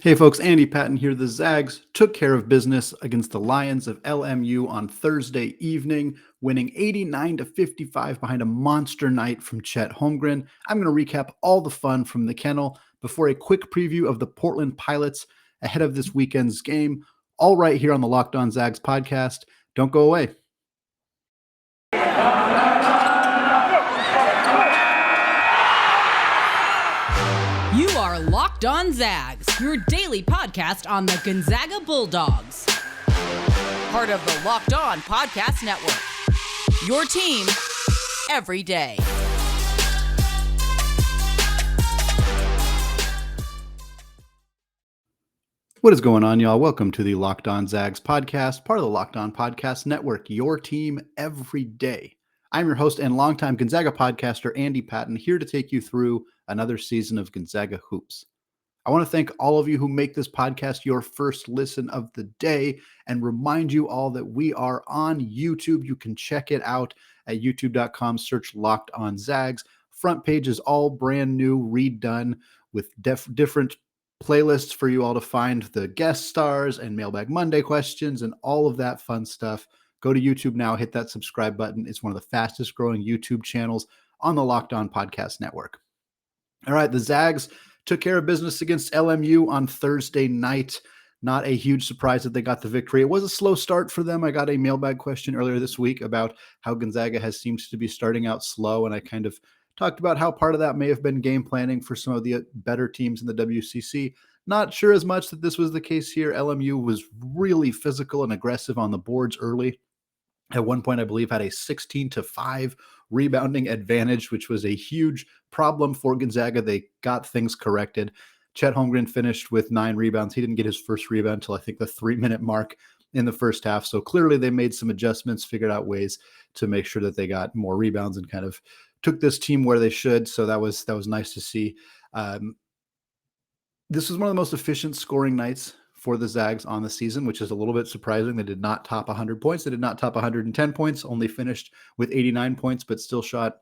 Hey folks, Andy Patton here. The Zags took care of business against the Lions of LMU on Thursday evening, winning 89-55 behind a monster night from Chet Holmgren. I'm going to recap all the fun from the kennel before a quick preview of the Portland Pilots ahead of this weekend's game, all right here on the Locked On Zags podcast. Don't go away. You are Locked On Zags, your daily podcast on the Gonzaga Bulldogs. Part of the Locked On Podcast Network. Your team every day. What is going on, y'all? Welcome to the Locked On Zags podcast, part of the Locked On Podcast Network, your team every day. I'm your host and longtime Gonzaga podcaster, Andy Patton, here to take you through another season of Gonzaga Hoops. I want to thank all of you who make this podcast your first listen of the day and remind you all that we are on YouTube. You can check it out at youtube.com, search Locked On Zags. Front page is all brand new, redone with different playlists for you all to find the guest stars and Mailbag Monday questions and all of that fun stuff. Go to YouTube now, hit that subscribe button. It's one of the fastest growing YouTube channels on the Locked On Podcast Network. All right, the Zags took care of business against LMU on Thursday night. Not a huge surprise that they got the victory. It was a slow start for them. I got a mailbag question earlier this week about how Gonzaga has seemed to be starting out slow, and I kind of talked about how part of that may have been game planning for some of the better teams in the WCC. Not sure as much that this was the case here. LMU was really physical and aggressive on the boards early. At one point, I believe, had a 16-5 rebounding advantage, which was a huge problem for Gonzaga. They got things corrected. Chet Holmgren finished with 9 rebounds. He didn't get his first rebound until I think the 3-minute mark in the first half. So clearly they made some adjustments, figured out ways to make sure that they got more rebounds and kind of took this team where they should. So that was nice to see. This was one of the most efficient scoring nights for the Zags on the season, which is a little bit surprising. They did not top 100 points. They did not top 110 points, only finished with 89 points, but still shot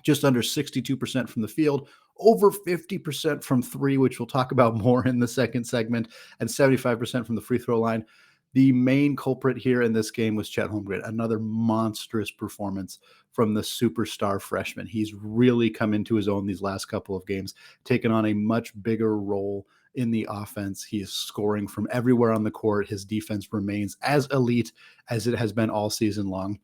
just under 62% from the field, over 50% from three, which we'll talk about more in the second segment, and 75% from the free throw line. The main culprit here in this game was Chet Holmgren, another monstrous performance from the superstar freshman. He's really come into his own these last couple of games, taken on a much bigger role in the offense. He is scoring from everywhere on the court. His defense remains as elite as it has been all season long.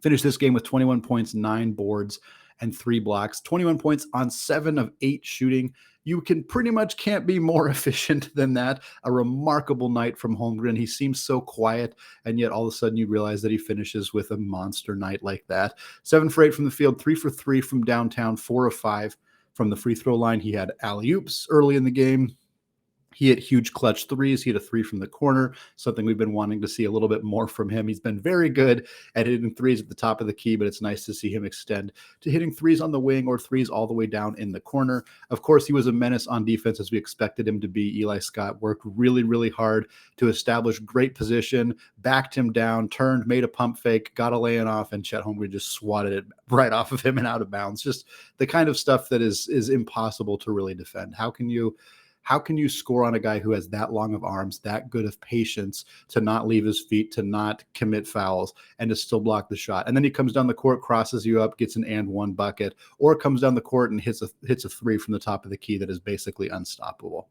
Finished this game with 21 points, 9 boards, and 3 blocks. 21 points on 7 of 8 shooting. You can't be more efficient than that. A remarkable night from Holmgren. He seems so quiet, and yet all of a sudden you realize that he finishes with a monster night like that. 7 for 8 from the field, 3 for 3 from downtown, 4 of 5 from the free throw line. He had alley-oops early in the game. He hit huge clutch threes. He had a 3 from the corner, something we've been wanting to see a little bit more from him. He's been very good at hitting threes at the top of the key, but it's nice to see him extend to hitting threes on the wing or threes all the way down in the corner. Of course, he was a menace on defense as we expected him to be. Eli Scott worked really, really hard to establish great position, backed him down, turned, made a pump fake, got a lay-in off, and Chet Holmgren just swatted it right off of him and out of bounds. Just the kind of stuff that is impossible to really defend. How can you score on a guy who has that long of arms, that good of patience to not leave his feet, to not commit fouls, and to still block the shot? And then he comes down the court, crosses you up, gets an and one bucket, or comes down the court and hits a 3 from the top of the key that is basically unstoppable.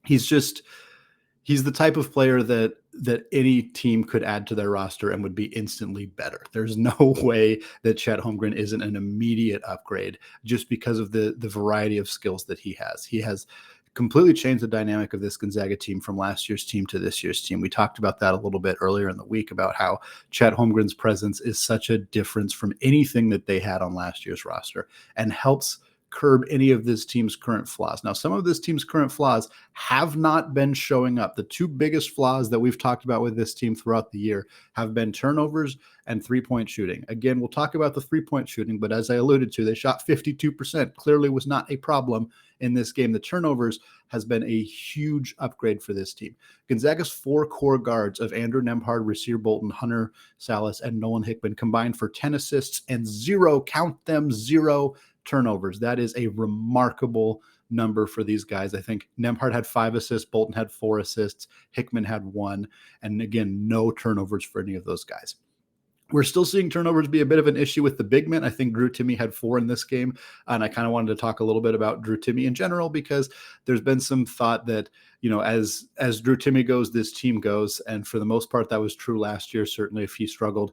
He's the type of player that any team could add to their roster and would be instantly better. There's no way that Chet Holmgren isn't an immediate upgrade just because of the variety of skills that he has. He has completely changed the dynamic of this Gonzaga team from last year's team to this year's team. We talked about that a little bit earlier in the week about how Chet Holmgren's presence is such a difference from anything that they had on last year's roster and helps curb any of this team's current flaws. Now, some of this team's current flaws have not been showing up. The 2 biggest flaws that we've talked about with this team throughout the year have been turnovers and 3-point shooting. Again, we'll talk about the 3-point shooting, but as I alluded to, they shot 52%. Clearly was not a problem in this game. The turnovers has been a huge upgrade for this team. Gonzaga's 4 core guards of Andrew Nembhard, Rasir Bolton, Hunter Sallis, and Nolan Hickman combined for 10 assists and 0 turnovers. That is a remarkable number for these guys. I think Nembhard had 5 assists, Bolton had 4 assists, Hickman had 1, and again, no turnovers for any of those guys. We're still seeing turnovers be a bit of an issue with the big men. I think Drew Timme had 4 in this game, and I kind of wanted to talk a little bit about Drew Timme in general because there's been some thought that, as Drew Timme goes, this team goes, and for the most part, that was true last year. Certainly, if he struggled,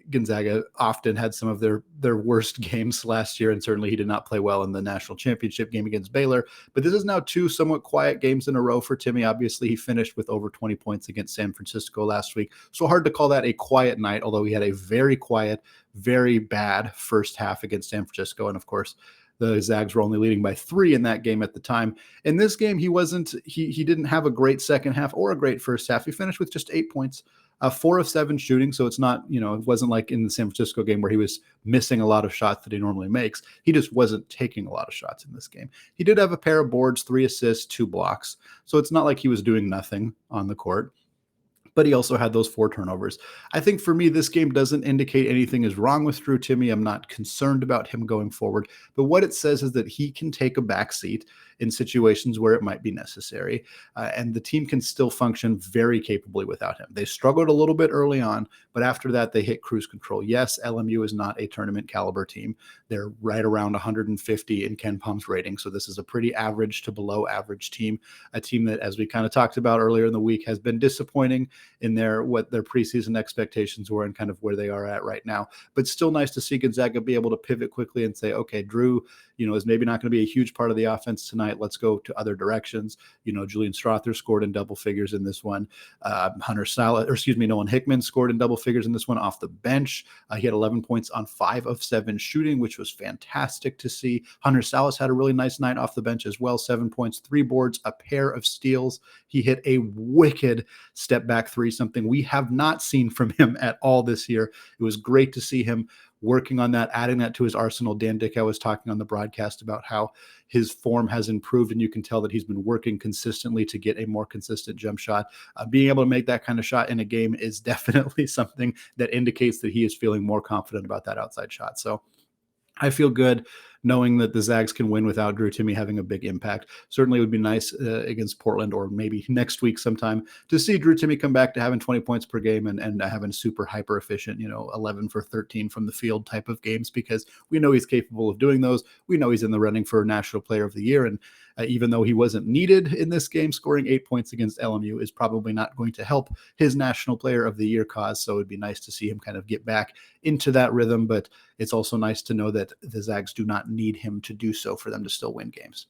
Gonzaga often had some of their worst games last year, and certainly he did not play well in the national championship game against Baylor. But this is now 2 somewhat quiet games in a row for Timme. Obviously, he finished with over 20 points against San Francisco last week, so hard to call that a quiet night, although he had a very quiet, very bad first half against San Francisco. And of course, the Zags were only leading by 3 in that game at the time. In this game, he didn't have a great second half or a great first half. He finished with just 8 points. 4 of 7 shooting. So it's not, it wasn't like in the San Francisco game where he was missing a lot of shots that he normally makes. He just wasn't taking a lot of shots in this game. He did have a pair of boards, 3 assists, 2 blocks. So it's not like he was doing nothing on the court. But he also had those 4 turnovers. I think for me, this game doesn't indicate anything is wrong with Drew Timme. I'm not concerned about him going forward. But what it says is that he can take a backseat in situations where it might be necessary. And the team can still function very capably without him. They struggled a little bit early on, but after that, they hit cruise control. Yes, LMU is not a tournament caliber team. They're right around 150 in Ken Palm's rating. So this is a pretty average to below average team, a team that, as we kind of talked about earlier in the week, has been disappointing in what their preseason expectations were and kind of where they are at right now. But still nice to see Gonzaga be able to pivot quickly and say, okay, Drew, is maybe not going to be a huge part of the offense tonight. Let's go to other directions. Julian Strother scored in double figures in this one. Hunter Sallis, Nolan Hickman scored in double figures in this one off the bench. He had 11 points on 5 of 7 shooting, which was fantastic to see. Hunter Sallis had a really nice night off the bench as well. 7 points, 3 boards, a pair of steals. He hit a wicked step back 3, something we have not seen from him at all this year. It was great to see him working on that, adding that to his arsenal. Dan Dickau was talking on the broadcast about how his form has improved, and you can tell that he's been working consistently to get a more consistent jump shot. Being able to make that kind of shot in a game is definitely something that indicates that he is feeling more confident about that outside shot. So I feel good knowing that the Zags can win without Drew Timme having a big impact. Certainly it would be nice against Portland or maybe next week sometime to see Drew Timme come back to having 20 points per game and having super hyper efficient, 11 for 13 from the field type of games, because we know he's capable of doing those. We know he's in the running for National Player of the Year. And even though he wasn't needed in this game, scoring 8 points against LMU is probably not going to help his National Player of the Year cause. So it'd be nice to see him kind of get back into that rhythm. But it's also nice to know that the Zags do not need him to do so for them to still win games.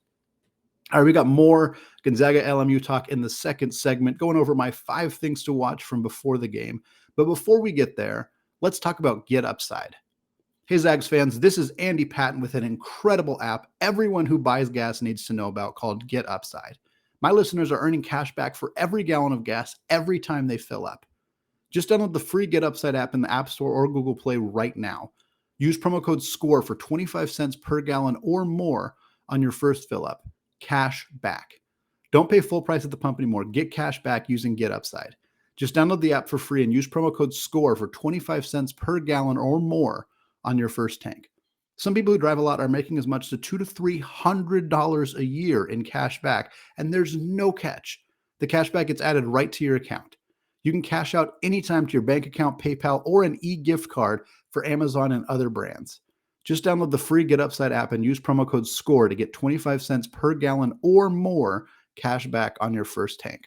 All right, we got more Gonzaga LMU talk in the second segment, going over my 5 things to watch from before the game. But before we get there, let's talk about Get Upside. Hey, Zags fans, this is Andy Patton with an incredible app everyone who buys gas needs to know about called Get Upside. My listeners are earning cash back for every gallon of gas every time they fill up. Just download the free Get Upside app in the App Store or Google Play right now. Use promo code SCORE for 25 cents per gallon or more on your first fill up. Cash back. Don't pay full price at the pump anymore. Get cash back using Get Upside. Just download the app for free and use promo code SCORE for 25 cents per gallon or more on your first tank. Some people who drive a lot are making as much as $200 to $300 a year in cash back, and there's no catch. The cash back gets added right to your account. You can cash out anytime to your bank account, PayPal, or an e-gift card for Amazon and other brands. Just download the free Get Upside app and use promo code SCORE to get 25 cents per gallon or more cash back on your first tank.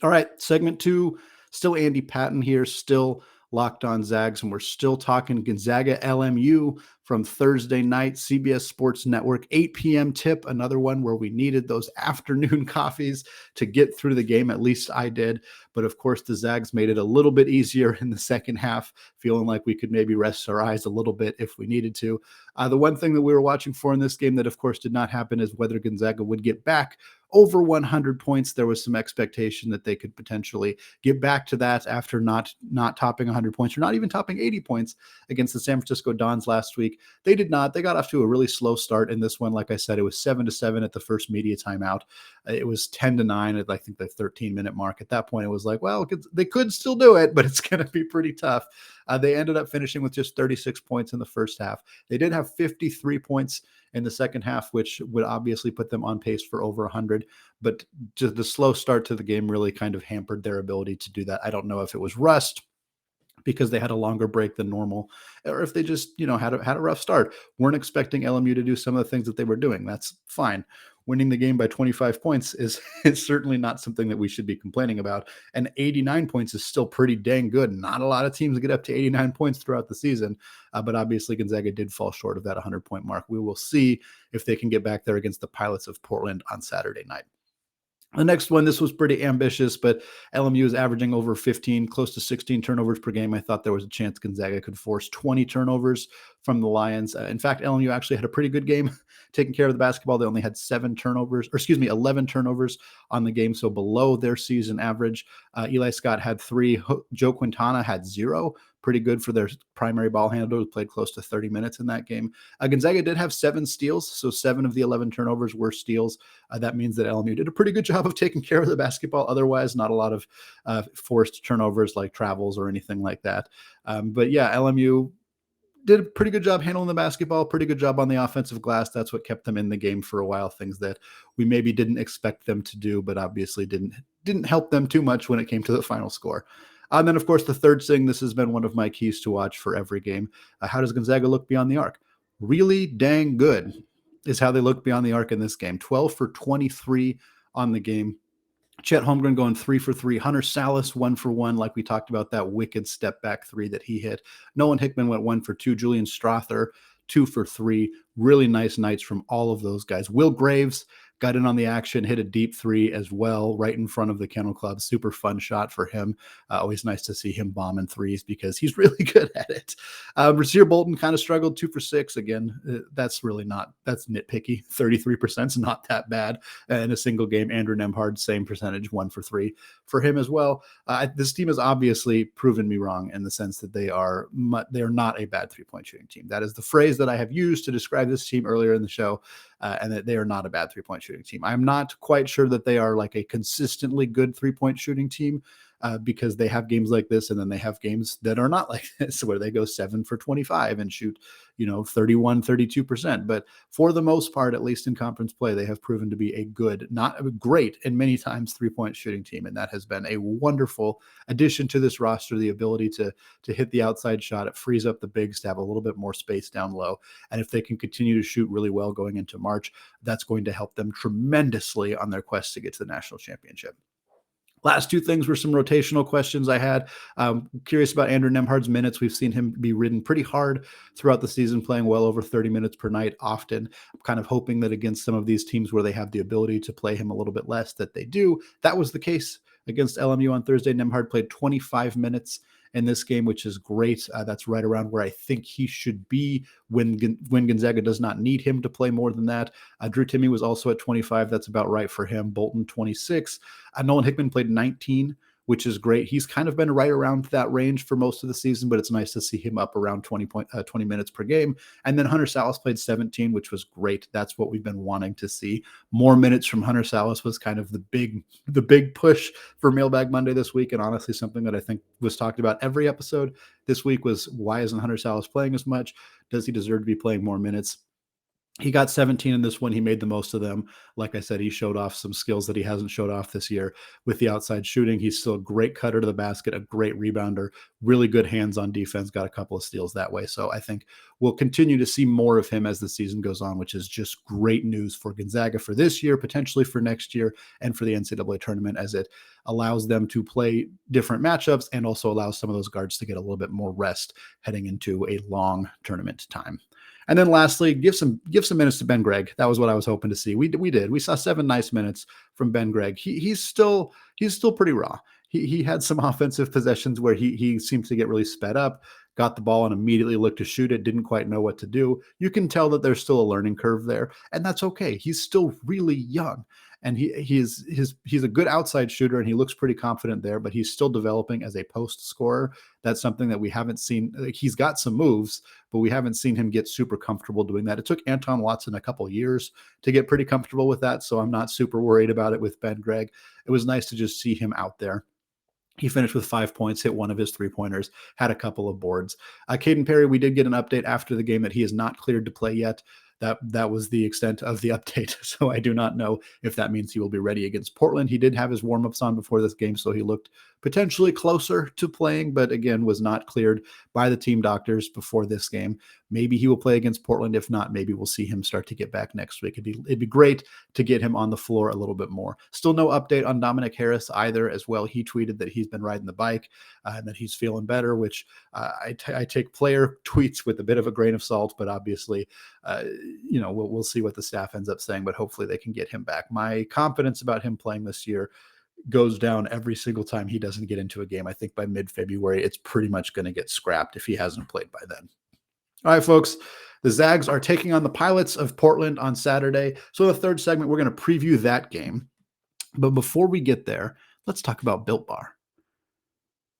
All right, segment 2, still Andy Patton here, still Locked On Zags, and we're still talking Gonzaga LMU from Thursday night, CBS Sports Network, 8 p.m. tip, another one where we needed those afternoon coffees to get through the game. At least I did. But of course, the Zags made it a little bit easier in the second half, feeling like we could maybe rest our eyes a little bit if we needed to. The one thing that we were watching for in this game that, of course, did not happen is whether Gonzaga would get back over 100 points. There was some expectation that they could potentially get back to that after not topping 100 points or not even topping 80 points against the San Francisco Dons last week. They did not. They got off to a really slow start in this one. Like I said, it was 7-7 at the first media timeout. It was 10-9 at, I think, the 13-minute mark. At that point, it was like, well, they could still do it, but it's going to be pretty tough. They ended up finishing with just 36 points in the first half. They did have 53 points in the second half, which would obviously put them on pace for over 100. But just the slow start to the game really kind of hampered their ability to do that. I don't know if it was rust because they had a longer break than normal, or if they just, had a rough start. Weren't expecting LMU to do some of the things that they were doing. That's fine. Winning the game by 25 points is certainly not something that we should be complaining about. And 89 points is still pretty dang good. Not a lot of teams get up to 89 points throughout the season, but obviously Gonzaga did fall short of that 100-point mark. We will see if they can get back there against the Pilots of Portland on Saturday night. The next one, this was pretty ambitious, but LMU is averaging over 15, close to 16 turnovers per game. I thought there was a chance Gonzaga could force 20 turnovers from the Lions. In fact, LMU actually had a pretty good game taking care of the basketball. They only had 11 turnovers on the game, so below their season average. Eli Scott had 3. Joe Quintana had 0. Pretty good for their primary ball handler, who played close to 30 minutes in that game. Gonzaga did have 7 steals, so 7 of the 11 turnovers were steals. That means that LMU did a pretty good job of taking care of the basketball. Otherwise, not a lot of forced turnovers like travels or anything like that. But yeah, LMU did a pretty good job handling the basketball, pretty good job on the offensive glass. That's what kept them in the game for a while, things that we maybe didn't expect them to do, but obviously didn't help them too much when it came to the final score. And then, of course, the third thing, this has been one of my keys to watch for every game. How does Gonzaga look beyond the arc? Really dang good is how they look beyond the arc in this game. 12 for 23 on the game. Chet Holmgren going 3 for 3. Hunter Sallis 1 for 1, like we talked about, that wicked step back 3 that he hit. Nolan Hickman went 1 for 2. Julian Strother 2 for 3. Really nice nights from all of those guys. Will Graves got in on the action, hit a deep 3 as well, right in front of the Kennel Club. Super fun shot for him. Always nice to see him bombing 3s because he's really good at it. Rasir Bolton kind of struggled, 2 for 6. Again, that's nitpicky. 33% is not that bad in a single game. Andrew Nemhard, same percentage, 1 for 3 for him as well. This team has obviously proven me wrong in the sense that they are not a bad 3-point shooting team. That is the phrase that I have used to describe this team earlier in the show. And that they are not a bad 3-point shooting team. I'm not quite sure that they are like a consistently good 3-point shooting team because they have games like this, and then they have games that are not like this where they go 7 for 25 and shoot, 31, 32%. But for the most part, at least in conference play, they have proven to be a good, not a great, and many times 3-point shooting team. And that has been a wonderful addition to this roster, the ability to hit the outside shot. It frees up the bigs to have a little bit more space down low. And if they can continue to shoot really well going into March, that's going to help them tremendously on their quest to get to the national championship. Last 2 things were some rotational questions I had. Curious about Andrew Nemhard's minutes. We've seen him be ridden pretty hard throughout the season, playing well over 30 minutes per night often. I'm kind of hoping that against some of these teams where they have the ability to play him a little bit less, that they do. That was the case against LMU on Thursday. Nemhard played 25 minutes in this game, which is great. That's right around where I think he should be when Gonzaga does not need him to play more than that. Drew Timme was also at 25. That's about right for him. Bolton, 26. Nolan Hickman played 19, which is great. He's kind of been right around that range for most of the season, but it's nice to see him up around 20 minutes per game. And then Hunter Sallis played 17, which was great. That's what we've been wanting to see. More minutes from Hunter Sallis was kind of the big push for Mailbag Monday this week, and honestly something that I think was talked about every episode this week was, why isn't Hunter Sallis playing as much? Does he deserve to be playing more minutes? He got 17 in this one. He made the most of them. Like I said, he showed off some skills that he hasn't showed off this year with the outside shooting. He's still a great cutter to the basket, a great rebounder, really good hands on defense, got a couple of steals that way. So I think we'll continue to see more of him as the season goes on, which is just great news for Gonzaga for this year, potentially for next year, and for the NCAA tournament, as it allows them to play different matchups and also allows some of those guards to get a little bit more rest heading into a long tournament time. And then lastly, give some minutes to Ben Gregg. That was what I was hoping to see. We did. We saw 7 nice minutes from Ben Gregg. He's still pretty raw. He had some offensive possessions where he seemed to get really sped up, got the ball and immediately looked to shoot it, didn't quite know what to do. You can tell that there's still a learning curve there, and that's okay. He's still really young. And he's a good outside shooter, and he looks pretty confident there, but he's still developing as a post scorer. That's something that we haven't seen. He's got some moves, but we haven't seen him get super comfortable doing that. It took Anton Watson a couple years to get pretty comfortable with that, so I'm not super worried about it with Ben Gregg. It was nice to just see him out there. He finished with 5 points, hit one of his three-pointers, had a couple of boards. Caden Perry, we did get an update after the game that he is not cleared to play yet. That was the extent of the update. So I do not know if that means he will be ready against Portland. He did have his warm-ups on before this game, so he looked potentially closer to playing, but again, was not cleared by the team doctors before this game. Maybe he will play against Portland. If not, maybe we'll see him start to get back next week. It'd be great to get him on the floor a little bit more. Still no update on Dominic Harris either as well. He tweeted that he's been riding the bike and that he's feeling better, which I take player tweets with a bit of a grain of salt, but obviously, we'll see what the staff ends up saying, but hopefully they can get him back. My confidence about him playing this year goes down every single time he doesn't get into a game. I think by mid-February, it's pretty much going to get scrapped if he hasn't played by then. All right, folks, the Zags are taking on the Pilots of Portland on Saturday. So in the third segment, we're going to preview that game. But before we get there, let's talk about Built Bar.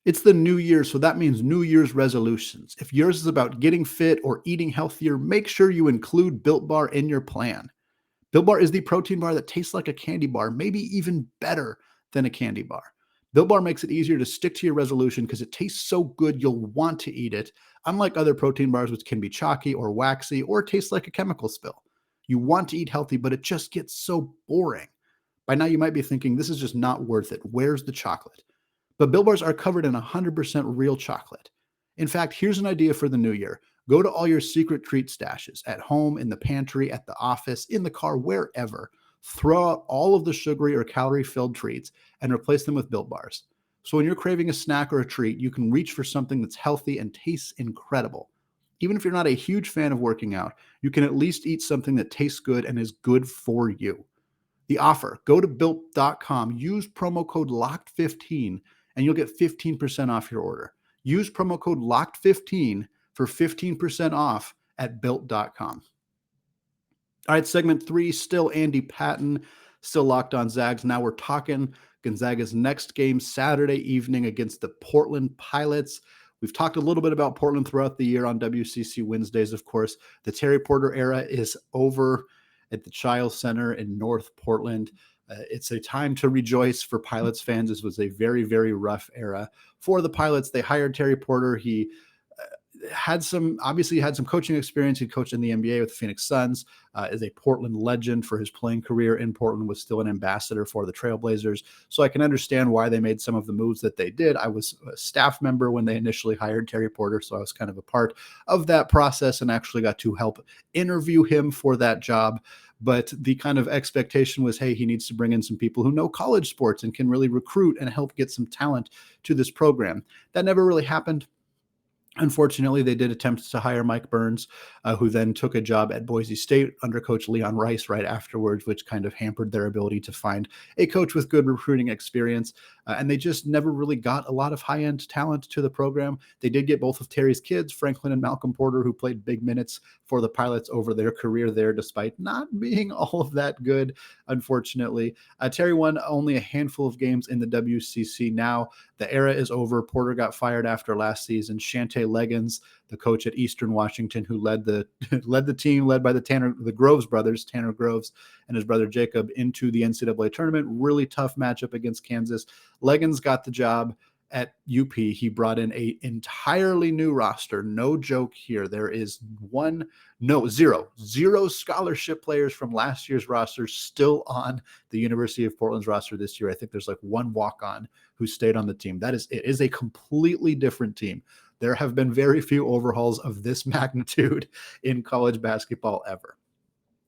It's the new year, so that means New Year's resolutions. If yours is about getting fit or eating healthier, make sure you include Built Bar in your plan. Built Bar is the protein bar that tastes like a candy bar, maybe even better than a candy bar. Built Bar makes it easier to stick to your resolution because it tastes so good you'll want to eat it, unlike other protein bars which can be chalky or waxy or taste like a chemical spill. You want to eat healthy, but it just gets so boring. By now you might be thinking, this is just not worth it. Where's the chocolate? But Built Bars are covered in 100% real chocolate. In fact, here's an idea for the new year. Go to all your secret treat stashes, at home, in the pantry, at the office, in the car, wherever. Throw out all of the sugary or calorie-filled treats and replace them with Built Bars. So when you're craving a snack or a treat, you can reach for something that's healthy and tastes incredible. Even if you're not a huge fan of working out, you can at least eat something that tastes good and is good for you. The offer, go to Built.com, use promo code LOCKED15, and you'll get 15% off your order. Use promo code LOCKED15 for 15% off at Built.com. All right, segment 3, still Andy Patton, still Locked on Zags. Now we're talking Gonzaga's next game Saturday evening against the Portland Pilots. We've talked a little bit about Portland throughout the year on WCC Wednesdays, of course. The Terry Porter era is over at the Chiles Center in North Portland. It's a time to rejoice for Pilots fans. This was a very, very rough era for the Pilots. They hired Terry Porter. He had some coaching experience. He coached in the NBA with the Phoenix Suns, is a Portland legend for his playing career in Portland, was still an ambassador for the Trailblazers. So I can understand why they made some of the moves that they did. I was a staff member when they initially hired Terry Porter, so I was kind of a part of that process and actually got to help interview him for that job. But the kind of expectation was, hey, he needs to bring in some people who know college sports and can really recruit and help get some talent to this program. That never really happened. Unfortunately, they did attempt to hire Mike Burns, who then took a job at Boise State under Coach Leon Rice right afterwards, which kind of hampered their ability to find a coach with good recruiting experience. And they just never really got a lot of high-end talent to the program. They did get both of Terry's kids, Franklin and Malcolm Porter, who played big minutes for the Pilots over their career there, despite not being all of that good, unfortunately. Terry won only a handful of games in the WCC. Now the era is over. Porter got fired after last season. Shantay Leggans, the coach at Eastern Washington, who led the team, led by the Groves brothers, Tanner Groves and his brother Jacob, into the NCAA tournament. Really tough matchup against Kansas. Leggans got the job at UP. He brought in a entirely new roster. No joke here. There is zero scholarship players from last year's roster still on the University of Portland's roster this year. I think there's like one walk-on who stayed on the team. It is a completely different team. There have been very few overhauls of this magnitude in college basketball ever.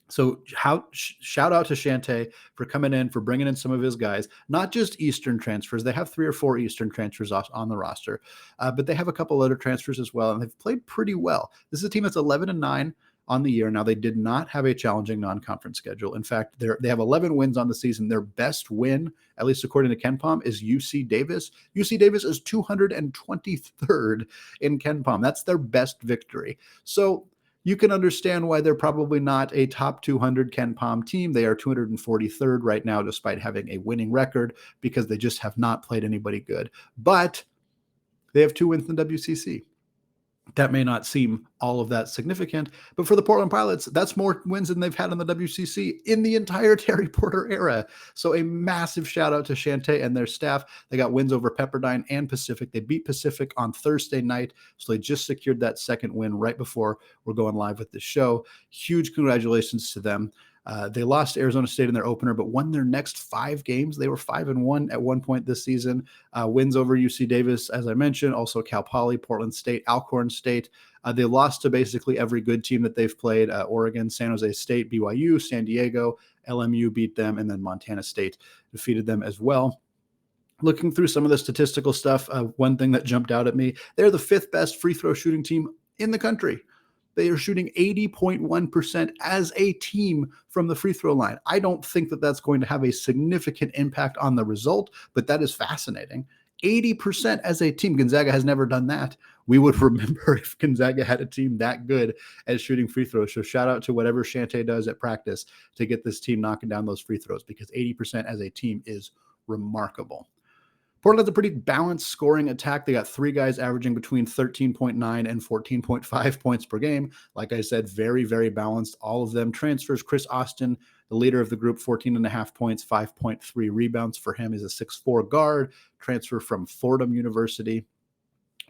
So shout out to Shantay for coming in, for bringing in some of his guys, not just Eastern transfers. They have 3 or 4 Eastern transfers on the roster, but they have a couple other transfers as well, and they've played pretty well. This is a team that's 11-9 on the year. Now, they did not have a challenging non-conference schedule. In fact, they have 11 wins on the season. Their best win, at least according to KenPom, is UC Davis. UC Davis is 223rd in KenPom. That's their best victory. So you can understand why they're probably not a top 200 KenPom team. They are 243rd right now, despite having a winning record, because they just have not played anybody good. But they have 2 wins in the WCC. That may not seem all of that significant, but for the Portland Pilots, that's more wins than they've had in the WCC in the entire Terry Porter era. So a massive shout out to Shantay and their staff. They got wins over Pepperdine and Pacific. They beat Pacific on Thursday night, so they just secured that second win right before we're going live with the show. Huge congratulations to them. They lost to Arizona State in their opener, but won their next 5 games. They were 5-1 at one point this season. Wins over UC Davis, as I mentioned, also Cal Poly, Portland State, Alcorn State. They lost to basically every good team that they've played. Oregon, San Jose State, BYU, San Diego, LMU beat them, and then Montana State defeated them as well. Looking through some of the statistical stuff, one thing that jumped out at me, they're the 5th best free throw shooting team in the country. They are shooting 80.1% as a team from the free throw line. I don't think that that's going to have a significant impact on the result, but that is fascinating. 80% as a team. Gonzaga has never done that. We would remember if Gonzaga had a team that good at shooting free throws. So shout out to whatever Shantay does at practice to get this team knocking down those free throws, because 80% as a team is remarkable. Portland has a pretty balanced scoring attack. They got 3 guys averaging between 13.9 and 14.5 points per game. Like I said, very, very balanced. All of them transfers. Chris Austin, the leader of the group, 14.5 points, 5.3 rebounds for him. Is a 6'4" guard, transfer from Fordham University.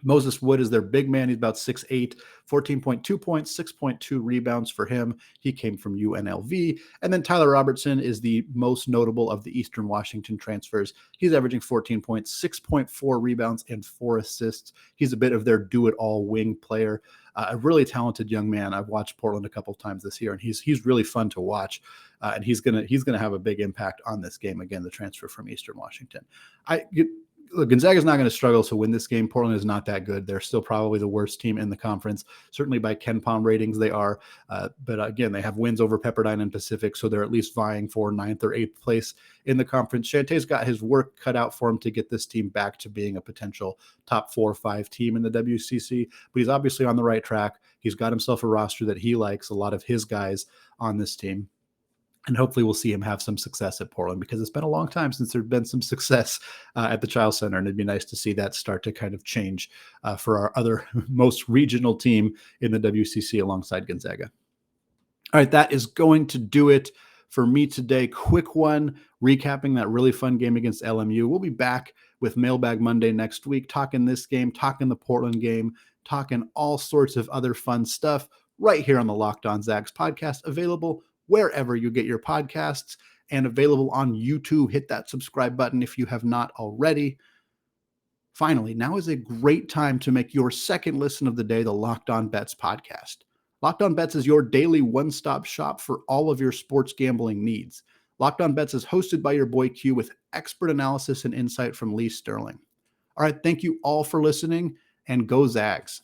Moses Wood is their big man. He's about 6'8", 14.2 points, 6.2 rebounds for him. He came from UNLV. And then Tyler Robertson is the most notable of the Eastern Washington transfers. He's averaging 14 points, 6.4 rebounds, and 4 assists. He's a bit of their do-it-all wing player. A really talented young man. I've watched Portland a couple of times this year, and he's really fun to watch. And he's gonna have a big impact on this game. Again, the transfer from Eastern Washington. Gonzaga is not going to struggle to win this game. Portland is not that good. They're still probably the worst team in the conference. Certainly by KenPom ratings, they are. But again, they have wins over Pepperdine and Pacific, so they're at least vying for 9th or 8th place in the conference. Shantay's got his work cut out for him to get this team back to being a potential top 4 or 5 team in the WCC. But he's obviously on the right track. He's got himself a roster that he likes, a lot of his guys on this team. And hopefully we'll see him have some success at Portland, because it's been a long time since there's been some success at the Child Center. And it'd be nice to see that start to kind of change for our other most regional team in the WCC alongside Gonzaga. All right, that is going to do it for me today. Quick one, recapping that really fun game against LMU. We'll be back with Mailbag Monday next week, talking this game, talking the Portland game, talking all sorts of other fun stuff right here on the Locked On Zags podcast, available wherever you get your podcasts and available on YouTube. Hit that subscribe button if you have not already. Finally, now is a great time to make your second listen of the day the Locked On Bets podcast. Locked On Bets is your daily one-stop shop for all of your sports gambling needs. Locked On Bets is hosted by your boy Q with expert analysis and insight from Lee Sterling. All right, thank you all for listening, and go Zags.